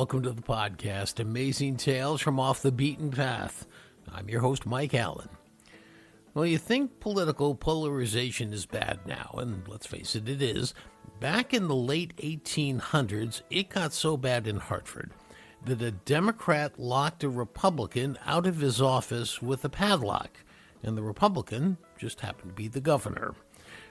welcome to the podcast, Amazing Tales from Off the Beaten Path. I'm your host, Mike Allen. Well, you think political polarization is bad now, and let's face it, it is. Back in the late 1800s, it got so bad in Hartford that a Democrat locked a Republican out of his office with a padlock, and the Republican just happened to be the governor.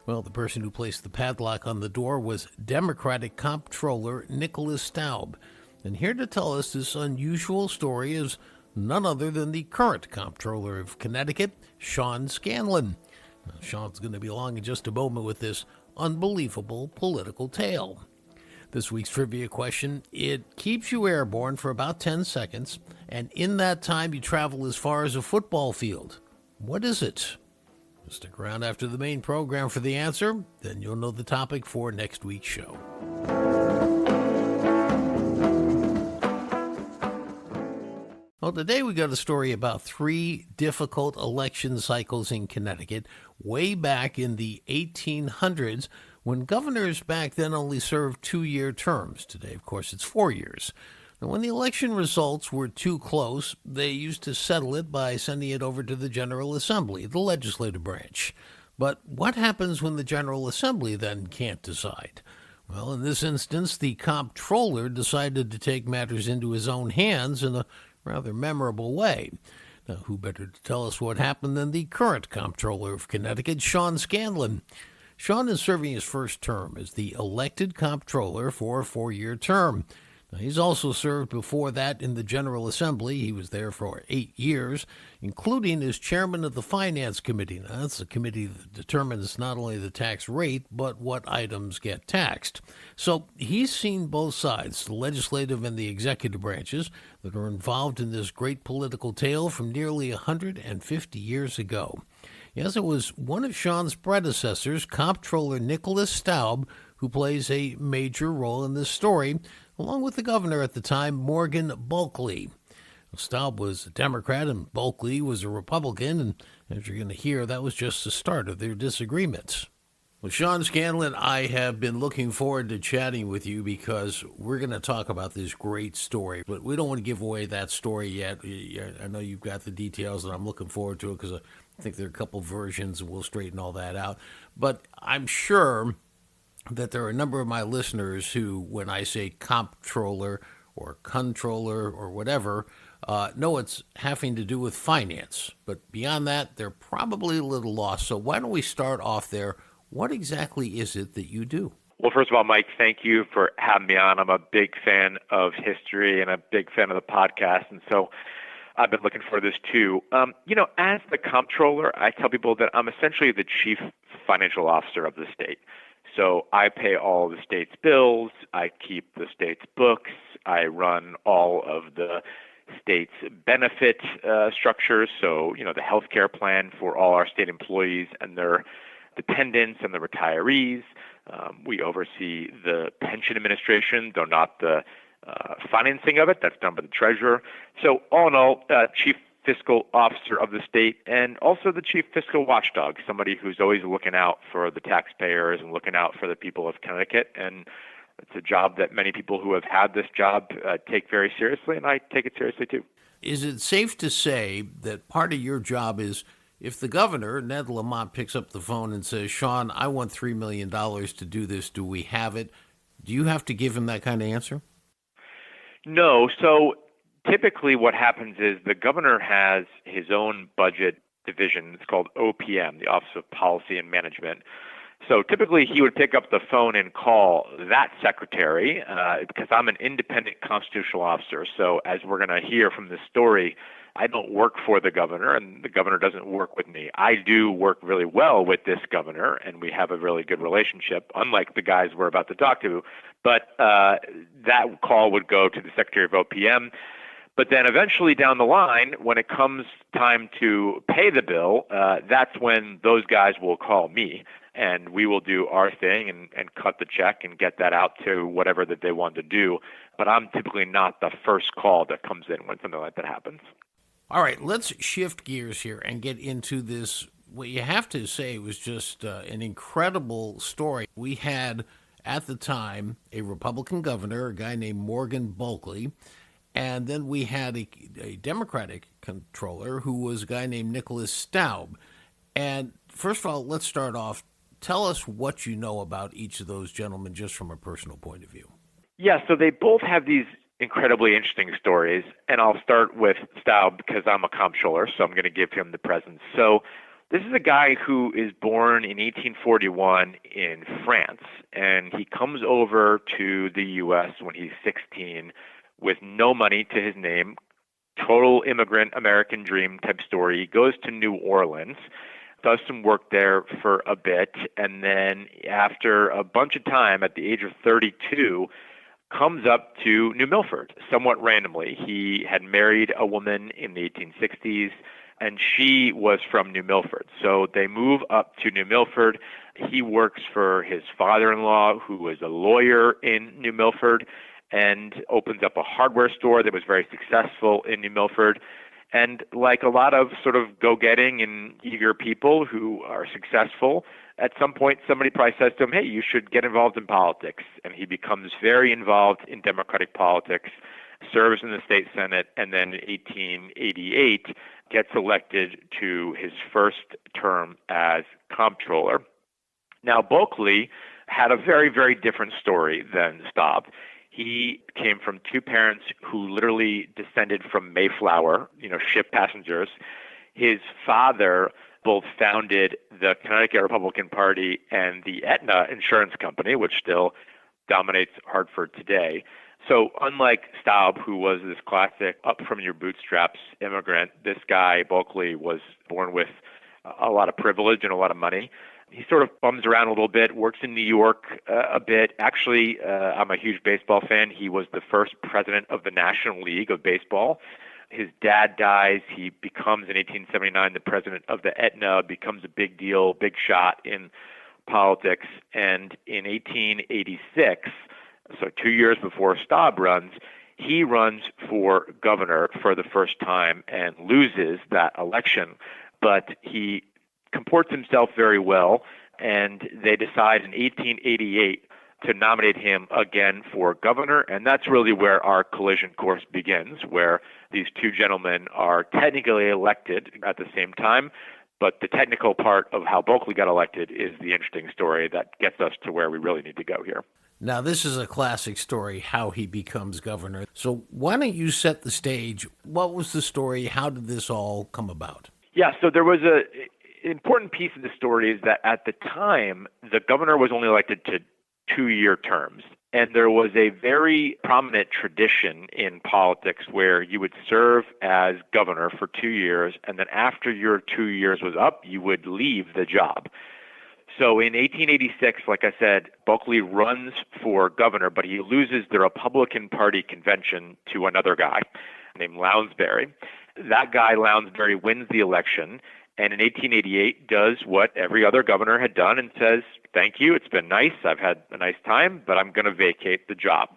Well, the person who placed the padlock on the door was Democratic Comptroller Nicholas Staub. And here to tell us this unusual story is none other than the current Comptroller of Connecticut, Sean Scanlon. Now, Sean's going to be along in just a moment with this unbelievable political tale. This week's trivia question, it keeps you airborne for about 10 seconds, and in that time you travel as far as a football field. What is it? Stick around after the main program for the answer, then you'll know the topic for next week's show. Well, today we got a story about 3 difficult election cycles in Connecticut way back in the 1800s when governors back then only served 2-year terms. Today, of course, it's 4 years. Now, when the election results were too close, they used to settle it by sending it over to the General Assembly, the legislative branch. But what happens when the General Assembly then can't decide? Well, in this instance, the Comptroller decided to take matters into his own hands in a rather memorable way. Now, who better to tell us what happened than the current Comptroller of Connecticut, Sean Scanlon? Sean is serving his first term as the elected Comptroller for a 4-year term. Now, he's also served before that in the General Assembly. He was there for 8 years, including as chairman of the Finance Committee. Now, that's the committee that determines not only the tax rate, but what items get taxed. So he's seen both sides, the legislative and the executive branches, that are involved in this great political tale from nearly 150 years ago. Yes, it was one of Sean's predecessors, Comptroller Nicholas Staub, who plays a major role in this story, along with the governor at the time, Morgan Bulkley. Staub was a Democrat and Bulkley was a Republican, and as you're going to hear, that was just the start of their disagreements. Well, Sean Scanlon, I have been looking forward to chatting with you because we're going to talk about this great story, but we don't want to give away that story yet. I know you've got the details, and I'm looking forward to it because I think there are a couple versions, and we'll straighten all that out. But I'm sure that there are a number of my listeners who, when I say comptroller or controller or whatever, know it's having to do with finance. But beyond that, they're probably a little lost. So why don't we start off there? What exactly is it that you do? Well, first of all, Mike, thank you for having me on. I'm a big fan of history and a big fan of the podcast, and so I've been looking for this too. As the comptroller, I tell people that I'm essentially the chief financial officer of the state. So I pay all the state's bills, I keep the state's books, I run all of the state's benefit structures, so, the health care plan for all our state employees and their dependents and the retirees. We oversee the pension administration, though not the financing of it. That's done by the treasurer. So all in all, chief fiscal officer of the state, and also the chief fiscal watchdog, somebody who's always looking out for the taxpayers and looking out for the people of Connecticut. And it's a job that many people who have had this job take very seriously, and I take it seriously too. Is it safe to say that part of your job is if the governor, Ned Lamont, picks up the phone and says, Sean, I want $3 million to do this, do we have it? Do you have to give him that kind of answer? No. So typically what happens is the governor has his own budget division. It's called OPM, the Office of Policy and Management. So typically he would pick up the phone and call that secretary because I'm an independent constitutional officer. So as we're going to hear from this story, I don't work for the governor, and the governor doesn't work with me. I do work really well with this governor, and we have a really good relationship, unlike the guys we're about to talk to. But that call would go to the Secretary of OPM. But then eventually down the line, when it comes time to pay the bill, that's when those guys will call me, and we will do our thing and cut the check and get that out to whatever that they want to do. But I'm typically not the first call that comes in when something like that happens. All right, let's shift gears here and get into this. What you have to say was just an incredible story. We had at the time, a Republican governor, a guy named Morgan Bulkley. And then we had a Democratic comptroller who was a guy named Nicholas Staub. And first of all, let's start off. Tell us what you know about each of those gentlemen just from a personal point of view. Yeah, so they both have these incredibly interesting stories, and I'll start with Staub because I'm a comptroller, so I'm going to give him the presence. So this is a guy who is born in 1841 in France, and he comes over to the U.S. when he's 16 with no money to his name, total immigrant American dream type story. He goes to New Orleans, does some work there for a bit, and then after a bunch of time, at the age of 32, comes up to New Milford somewhat randomly. He had married a woman in the 1860s, and she was from New Milford. So they move up to New Milford. He works for his father-in-law, who was a lawyer in New Milford, and opens up a hardware store that was very successful in New Milford. And like a lot of sort of go-getting and eager people who are successful, at some point somebody probably says to him, hey, you should get involved in politics. And he becomes very involved in Democratic politics, serves in the state Senate, and then in 1888 gets elected to his first term as comptroller. Now, Bulkley had a very, very different story than Staub. He came from two parents who literally descended from Mayflower, ship passengers. His father both founded the Connecticut Republican Party and the Aetna Insurance Company, which still dominates Hartford today. So unlike Staub, who was this classic up from your bootstraps immigrant, this guy, Bulkley, was born with a lot of privilege and a lot of money. He sort of bums around a little bit, works in New York a bit. Actually, I'm a huge baseball fan. He was the first president of the National League of Baseball. His dad dies. He becomes, in 1879, the president of the Aetna, becomes a big deal, big shot in politics. And in 1886, so 2 years before Staub runs, he runs for governor for the first time and loses that election. But he comports himself very well, and they decide in 1888 to nominate him again for governor, and that's really where our collision course begins, where these two gentlemen are technically elected at the same time, but the technical part of how Bulkley got elected is the interesting story that gets us to where we really need to go here. Now, this is a classic story, how he becomes governor. So why don't you set the stage? What was the story? How did this all come about? Yeah, so there was an important piece of the story is that at the time, the governor was only elected to 2-year terms. And there was a very prominent tradition in politics where you would serve as governor for 2 years, and then after your 2 years was up, you would leave the job. So in 1886, like I said, Bulkley runs for governor, but he loses the Republican Party convention to another guy named Lounsbury. That guy, Lounsbury, wins the election, and in 1888 does what every other governor had done and says, thank you, it's been nice, I've had a nice time, but I'm going to vacate the job.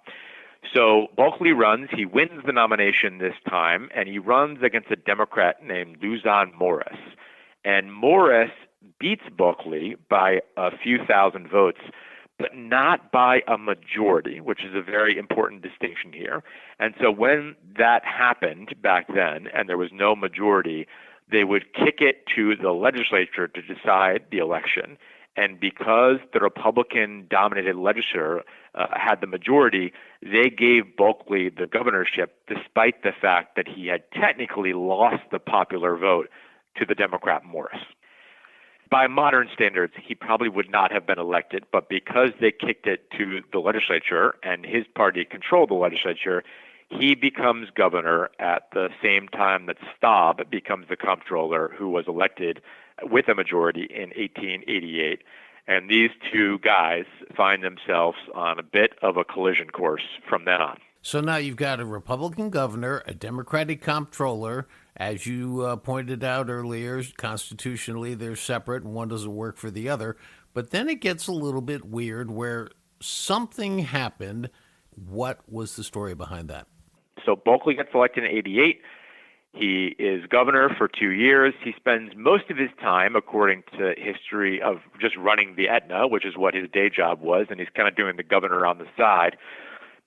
So Bulkley runs, he wins the nomination this time, and he runs against a Democrat named Luzon Morris. And Morris beats Bulkley by a few thousand votes, but not by a majority, which is a very important distinction here. And so when that happened back then, and there was no majority, they would kick it to the legislature to decide the election. And because the Republican-dominated legislature had the majority, they gave Bulkley the governorship despite the fact that he had technically lost the popular vote to the Democrat Morris. By modern standards, he probably would not have been elected, but because they kicked it to the legislature and his party controlled the legislature, he becomes governor at the same time that Staub becomes the comptroller, who was elected with a majority in 1888. And these two guys find themselves on a bit of a collision course from then on. So now you've got a Republican governor, a Democratic comptroller. As you pointed out earlier, constitutionally they're separate and one doesn't work for the other. But then it gets a little bit weird where something happened. What was the story behind that? So Bulkley gets elected in 88. He is governor for 2 years. He spends most of his time, according to history, of just running the Etna, which is what his day job was, and he's kind of doing the governor on the side.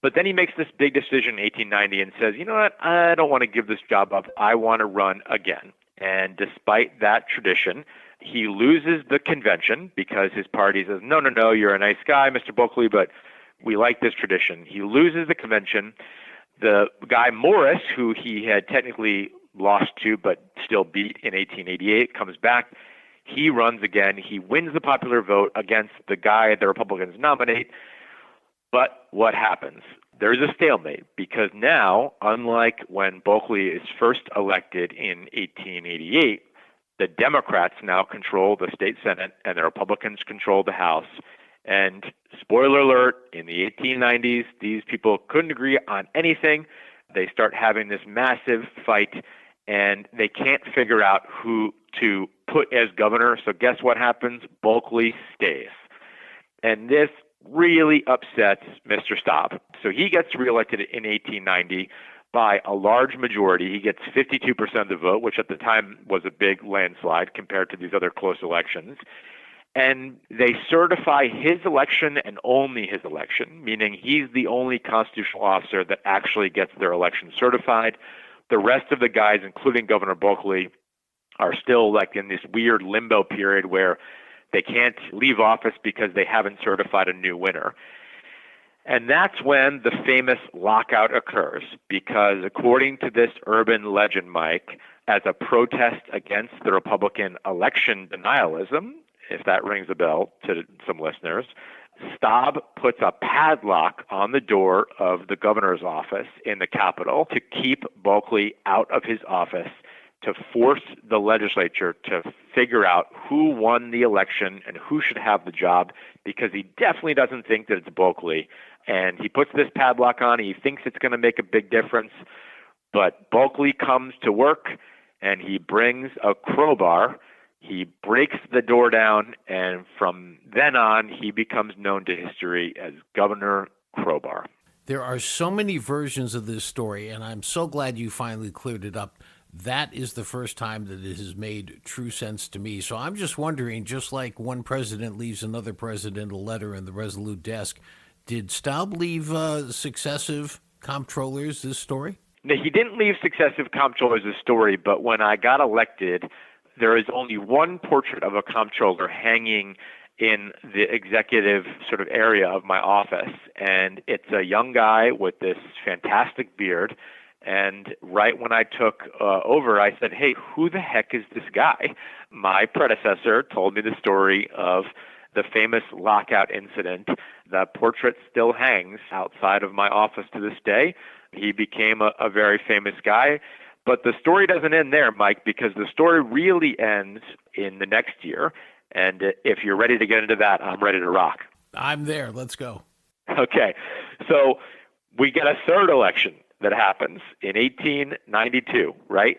But then he makes this big decision in 1890 and says, you know what, I don't want to give this job up. I want to run again. And despite that tradition, he loses the convention because his party says, no, you're a nice guy, Mr. Bulkley, but we like this tradition. He loses the convention. The guy Morris, who he had technically lost to but still beat in 1888, comes back. He runs again. He wins the popular vote against the guy the Republicans nominate. But what happens? There's a stalemate because now, unlike when Bulkley is first elected in 1888, the Democrats now control the state Senate and the Republicans control the House. And spoiler alert, in the 1890s, these people couldn't agree on anything. They start having this massive fight, and they can't figure out who to put as governor. So guess what happens? Bulkley stays. And this really upsets Mr. Staub. So he gets reelected in 1890 by a large majority. He gets 52% of the vote, which at the time was a big landslide compared to these other close elections. And they certify his election and only his election, meaning he's the only constitutional officer that actually gets their election certified. The rest of the guys, including Governor Bulkley, are still like in this weird limbo period where they can't leave office because they haven't certified a new winner. And that's when the famous lockout occurs, because according to this urban legend, Mike, as a protest against the Republican election denialism, if that rings a bell to some listeners, Staub puts a padlock on the door of the governor's office in the Capitol to keep Bulkley out of his office, to force the legislature to figure out who won the election and who should have the job, because he definitely doesn't think that it's Bulkley. And he puts this padlock on. He thinks it's going to make a big difference. But Bulkley comes to work, and he brings a crowbar. He breaks the door down, and from then on, he becomes known to history as Governor Crowbar. There are so many versions of this story, and I'm so glad you finally cleared it up. That is the first time that it has made true sense to me. So I'm just wondering, just like one president leaves another president a letter in the Resolute desk, did Staub leave successive comptrollers this story? No, he didn't leave successive comptrollers this story, but when I got elected, there is only one portrait of a comptroller hanging in the executive sort of area of my office, and it's a young guy with this fantastic beard. And right when I took over, I said, hey, who the heck is this guy? My predecessor told me the story of the famous lockout incident. The portrait still hangs outside of my office to this day. He became a very famous guy. But the story doesn't end there, Mike, because the story really ends in the next year. And if you're ready to get into that, I'm ready to rock. I'm there. Let's go. Okay. So we get a third election that happens in 1892, right?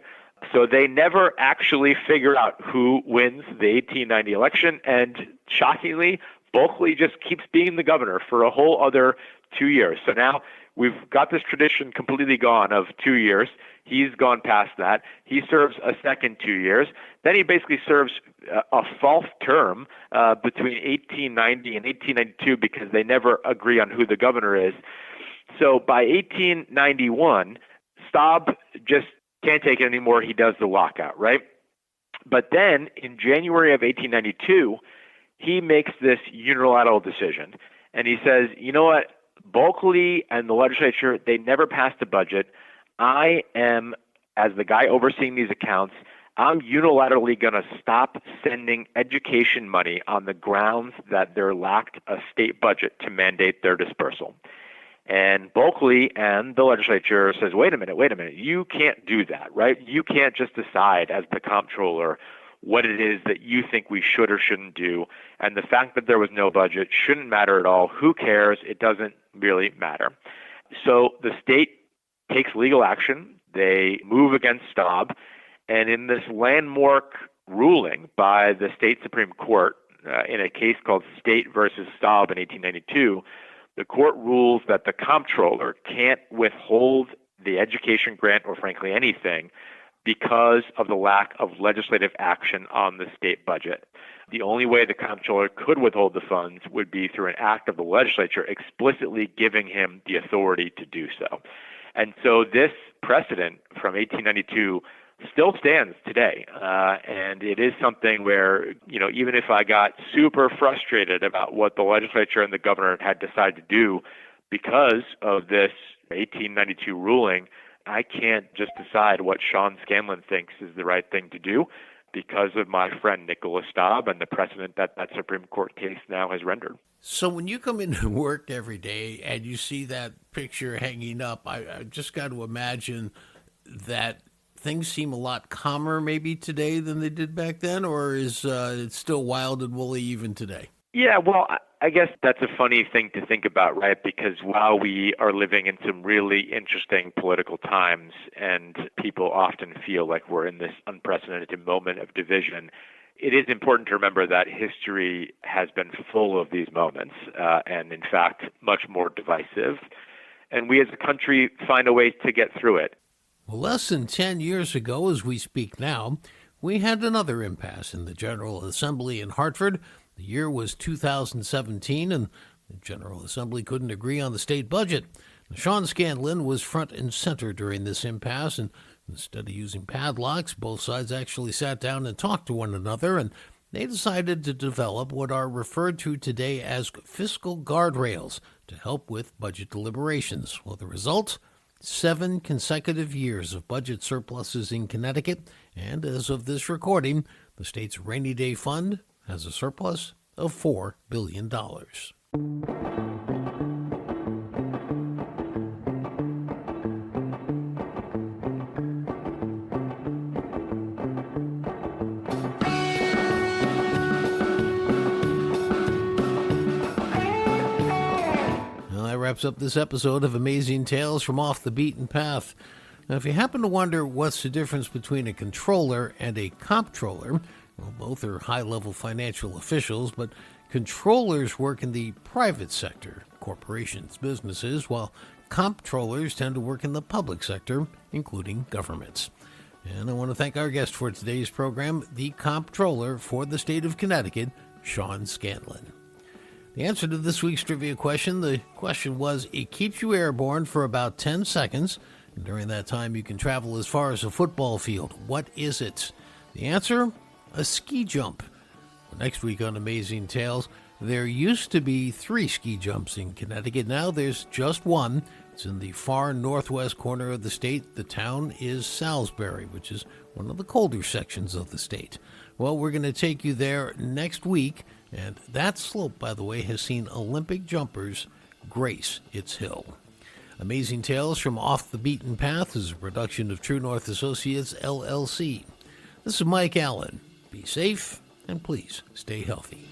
So they never actually figure out who wins the 1890 election. And shockingly, Bulkley just keeps being the governor for a whole other 2 years. So now we've got this tradition completely gone of 2 years. He's gone past that. He serves a second 2 years. Then he basically serves a false term between 1890 and 1892 because they never agree on who the governor is. So by 1891, Staub just can't take it anymore. He does the lockout, right? But then in January of 1892, he makes this unilateral decision. And he says, you know what? Bulkley and the legislature, they never passed a budget. I am, as the guy overseeing these accounts, I'm unilaterally going to stop sending education money on the grounds that there lacked a state budget to mandate their dispersal. And Bulkley and the legislature says, wait a minute, you can't do that, right? You can't just decide as the comptroller what it is that you think we should or shouldn't do. And the fact that there was no budget shouldn't matter at all. Who cares? It doesn't really matter. So the state takes legal action. They move against Staub. And in this landmark ruling by the state Supreme Court in a case called State versus Staub in 1892, the court rules that the comptroller can't withhold the education grant or frankly anything because of the lack of legislative action on the state budget. The only way the comptroller could withhold the funds would be through an act of the legislature explicitly giving him the authority to do so. And so this precedent from 1892 still stands today. And it is something where, even if I got super frustrated about what the legislature and the governor had decided to do because of this 1892 ruling, I can't just decide what Sean Scanlon thinks is the right thing to do because of my friend Nicholas Staub and the precedent that Supreme Court case now has rendered. So when you come into work every day and you see that picture hanging up, I just got to imagine that things seem a lot calmer maybe today than they did back then, or is it still wild and woolly even today? Yeah, well, I guess that's a funny thing to think about, right? Because while we are living in some really interesting political times and people often feel like we're in this unprecedented moment of division, it is important to remember that history has been full of these moments and, in fact, much more divisive. And we as a country find a way to get through it. Well, less than 10 years ago, as we speak now, we had another impasse in the General Assembly in Hartford. The year was 2017, and the General Assembly couldn't agree on the state budget. Sean Scanlon was front and center during this impasse, and instead of using padlocks, both sides actually sat down and talked to one another, and they decided to develop what are referred to today as fiscal guardrails to help with budget deliberations. Well, the result? 7 consecutive years of budget surpluses in Connecticut, and as of this recording, the state's rainy day fund has a surplus of $4 billion. That wraps up this episode of Amazing Tales from Off the Beaten Path. Now, if you happen to wonder what's the difference between a controller and a comptroller, well, both are high-level financial officials, but controllers work in the private sector, corporations, businesses, while comptrollers tend to work in the public sector, including governments. And I want to thank our guest for today's program, the Comptroller for the state of Connecticut, Sean Scanlon. The answer to this week's trivia question, the question was, it keeps you airborne for about 10 seconds, and during that time you can travel as far as a football field. What is it? The answer? A ski jump. Well, next week on Amazing Tales, there used to be 3 ski jumps in Connecticut. Now there's just one. It's in the far northwest corner of the state. The town is Salisbury, which is one of the colder sections of the state. Well, we're going to take you there next week, and that slope, by the way, has seen Olympic jumpers grace its hill. Amazing Tales from Off the Beaten Path is a production of True North Associates, LLC. This is Mike Allen. Be safe, and please stay healthy.